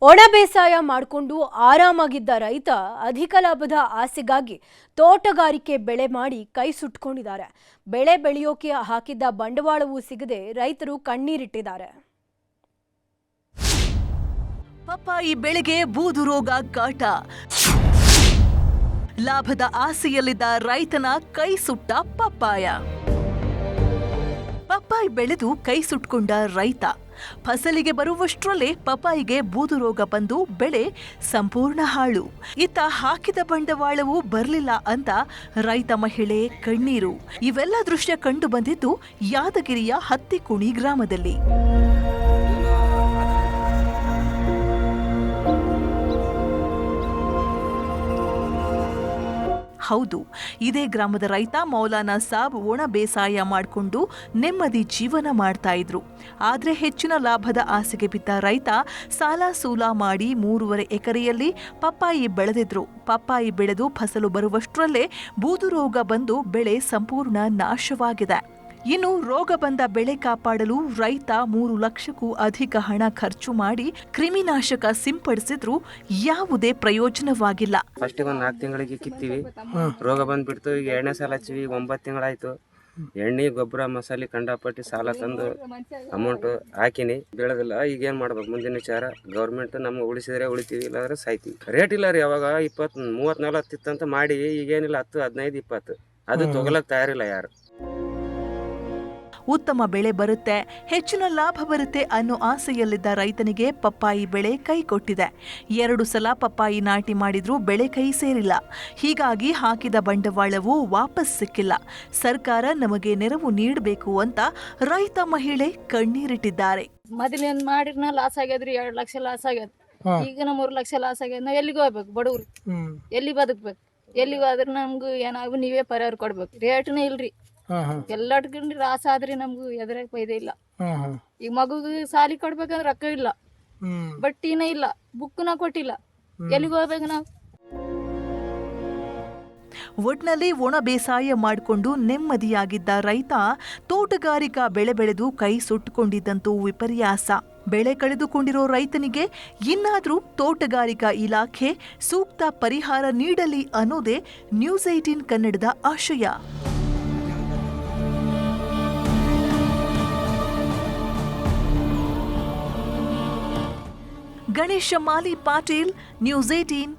ಒಣ ಬೇಸಾಯ ಮಾಡಿಕೊಂಡು ಆರಾಮಾಗಿದ್ದ ರೈತ ಅಧಿಕ ಲಾಭದ ಆಸೆಗಾಗಿ ತೋಟಗಾರಿಕೆ ಬೆಳೆ ಮಾಡಿ ಕೈ ಸುಟ್ಕೊಂಡಿದ್ದಾರೆ. ಬೆಳೆ ಬೆಳೆಯೋಕೆ ಹಾಕಿದ್ದ ಬಂಡವಾಳವೂ ಸಿಗದೆ ರೈತರು ಕಣ್ಣೀರಿಟ್ಟಿದ್ದಾರೆ. ಪಪ್ಪಾಯಿ ಬೆಳೆಗೆ ಬೂದು ರೋಗ ಕಾಟ. ಲಾಭದ ಆಸೆಯಲ್ಲಿದ್ದ ರೈತನ ಕೈ ಸುಟ್ಟ ಪಪ್ಪಾಯ. ಪಪ್ಪಾಯಿ ಬೆಳೆದು ಕೈ ಸುಟ್ಕೊಂಡ ರೈತ ಫಸಲಿಗೆ ಬರುವಷ್ಟರಲ್ಲೇ ಪಪ್ಪಾಯಿಗೆ ಬೂದು ರೋಗ ಬಂದು ಬೆಳೆ ಸಂಪೂರ್ಣ ಹಾಳು. ಇತ್ತ ಹಾಕಿದ ಬಂಡವಾಳವೂ ಬರಲಿಲ್ಲ ಅಂತ ರೈತ ಮಹಿಳೆ ಕಣ್ಣೀರು. ಇವೆಲ್ಲ ದೃಶ್ಯ ಕಂಡು ಬಂದಿದ್ದು ಯಾದಗಿರಿಯ ಹತ್ತಿಕುಣಿ ಗ್ರಾಮದಲ್ಲಿ. ಹೌದು, ಇದೇ ಗ್ರಾಮದ ರೈತ ಮೌಲಾನಾ ಸಾಬ್ ಒಣ ಬೇಸಾಯ ಮಾಡಿಕೊಂಡು ನೆಮ್ಮದಿ ಜೀವನ ಮಾಡ್ತಾ ಇದ್ರು. ಆದ್ರೆ ಹೆಚ್ಚಿನ ಲಾಭದ ಆಸೆಗೆ ಬಿದ್ದ ರೈತ ಸಾಲ ಸೂಲ ಮಾಡಿ 3.5 ಎಕರೆಯಲ್ಲಿ ಪಪ್ಪಾಯಿ ಬೆಳೆದಿದ್ರು. ಪಪ್ಪಾಯಿ ಬೆಳೆದು ಫಸಲು ಬರುವಷ್ಟರಲ್ಲೇ ಬೂದು ರೋಗ ಬಂದು ಬೆಳೆ ಸಂಪೂರ್ಣ ನಾಶವಾಗಿದೆ. ಇನ್ನು ರೋಗ ಬಂದ ಬೆಳೆ ಕಾಪಾಡಲು ರೈತ 3 ಲಕ್ಷಕ್ಕೂ ಅಧಿಕ ಹಣ ಖರ್ಚು ಮಾಡಿ ಕ್ರಿಮಿನಾಶಕ ಸಿಂಪಡಿಸಿದ್ರು ಯಾವುದೇ ಪ್ರಯೋಜನವಾಗಿಲ್ಲ. ಫಸ್ಟ್ ಒಂದು 4 ತಿಂಗಳಿಗೆ ಕಿತ್ತೀವಿ, ರೋಗ ಬಂದ್ಬಿಡ್ತು. ಈಗ 2ನೇ ಸಾಲ ಹಚ್ಚಿವಿ, 9 ತಿಂಗಳಾಯ್ತು. ಎಣ್ಣೆ ಗೊಬ್ಬರ ಮಸಾಲೆ ಕಂಡಾಪಟ್ಟಿ ಸಾಲ ತಂದು ಅಮೌಂಟ್ ಹಾಕಿನಿ, ಬೆಳೆದಿಲ್ಲ. ಈಗ ಏನ್ ಮಾಡ್ಬೇಕು ಮುಂದಿನ ವಿಚಾರ? ಗೌರ್ಮೆಂಟ್ ನಮ್ಗೆ ಉಳಿಸಿದ್ರೆ ಉಳಿತೀವಿ, ಇಲ್ಲಾಂದ್ರೆ ಸಾಯ್ತೀವಿ. ರೇಟ್ ಇಲ್ಲ ರೀ. ಯಾವಾಗ 20, 30, 40 ಇತ್ತಂತ ಮಾಡಿ ಈಗೇನಿಲ್ಲ 10, 15, 20 ಅದು ತಗೊಳಕ್ ತಯಾರಿಲ್ಲ ಯಾರು. ಉತ್ತಮ ಬೆಳೆ ಬರುತ್ತೆ, ಹೆಚ್ಚಿನ ಲಾಭ ಬರುತ್ತೆ ಅನ್ನೋ ಆಸೆಯಲ್ಲಿದ್ದ ರೈತನಿಗೆ ಪಪ್ಪಾಯಿ ಬೆಳೆ ಕೈ ಕೊಟ್ಟಿದೆ. 2 ಸಲ ಪಪ್ಪಾಯಿ ನಾಟಿ ಮಾಡಿದ್ರೂ ಬೆಳೆ ಕೈ ಸೇರಿಲ್ಲ. ಹೀಗಾಗಿ ಹಾಕಿದ ಬಂಡವಾಳವೂ ವಾಪಸ್ ಸಿಕ್ಕಿಲ್ಲ. ಸರ್ಕಾರ ನಮಗೆ ನೆರವು ನೀಡಬೇಕು ಅಂತ ರೈತ ಮಹಿಳೆ ಕಣ್ಣೀರಿಟ್ಟಿದ್ದಾರೆ. ಮೊದಲೇನ್ ಮಾಡಿರ್ನ ಲಾಸ್ ಆಗ್ಯದ್ರಿ, 2 ಲಕ್ಷ ಲಾಸ್ ಆಗ್ಯದ. ಈಗಿನ 3 ಲಕ್ಷ ಲಾಸ್ ಆಗ್ಯದ. ನಾವ್ ಎಲ್ಲಿಗೆ ಹೋಗ್ಬೇಕು? ಬಡವ್ರು ಎಲ್ಲಿ ಬದುಕ್ಬೇಕು? ಎಲ್ಲಿಗೆ ಹೋದ್ರೆ ನಮ್ಗೂ ಏನಾಗು ನೀವೇ ಪರಿಹಾರ ಕೊಡ್ಬೇಕು. ರೇಟ್ನೇ ಇಲ್ರಿ. ಎಲ್ಲಟ್ಕೊಂಡ್ರಿ ರಾಸ ಆದ್ರಿ ನಮ್ಗೂ ಎದ್ರಾಗ ಫೈದೆ ಇಲ್ಲ. ಈಗ ಮಗುಗೆ ಸಾಲಿ ಕೊಡ್ಬೇಕಂದ್ರೆ ರೊಕ್ಕ ಇಲ್ಲ, ಬಟ್ಟಿನ ಇಲ್ಲ, ಬುಕ್ನ ಕೊಟ್ಟಿಲ್ಲ, ಎಲ್ಲಿಗೆ ಹೋಗ್ಬೇಕು ನಾವು? ಒಟ್ನಲ್ಲಿ ಒಣ ಬೇಸಾಯ ಮಾಡಿಕೊಂಡು ನೆಮ್ಮದಿಯಾಗಿದ್ದ ರೈತ ತೋಟಗಾರಿಕಾ ಬೆಳೆ ಬೆಳೆದು ಕೈ ಸುಟ್ಟುಕೊಂಡಿದ್ದಂತೂ ವಿಪರ್ಯಾಸ. ಬೆಳೆ ಕಳೆದುಕೊಂಡಿರೋ ರೈತನಿಗೆ ಇನ್ನಾದ್ರೂ ತೋಟಗಾರಿಕಾ ಇಲಾಖೆ ಸೂಕ್ತ ಪರಿಹಾರ ನೀಡಲಿ ಅನ್ನೋದೇ ನ್ಯೂಸ್ 18 ಕನ್ನಡದ ಆಶಯ. ಗಣೇಶ ಮಾಲಿ ಪಾಟೀಲ್, ನ್ಯೂಸ್ 18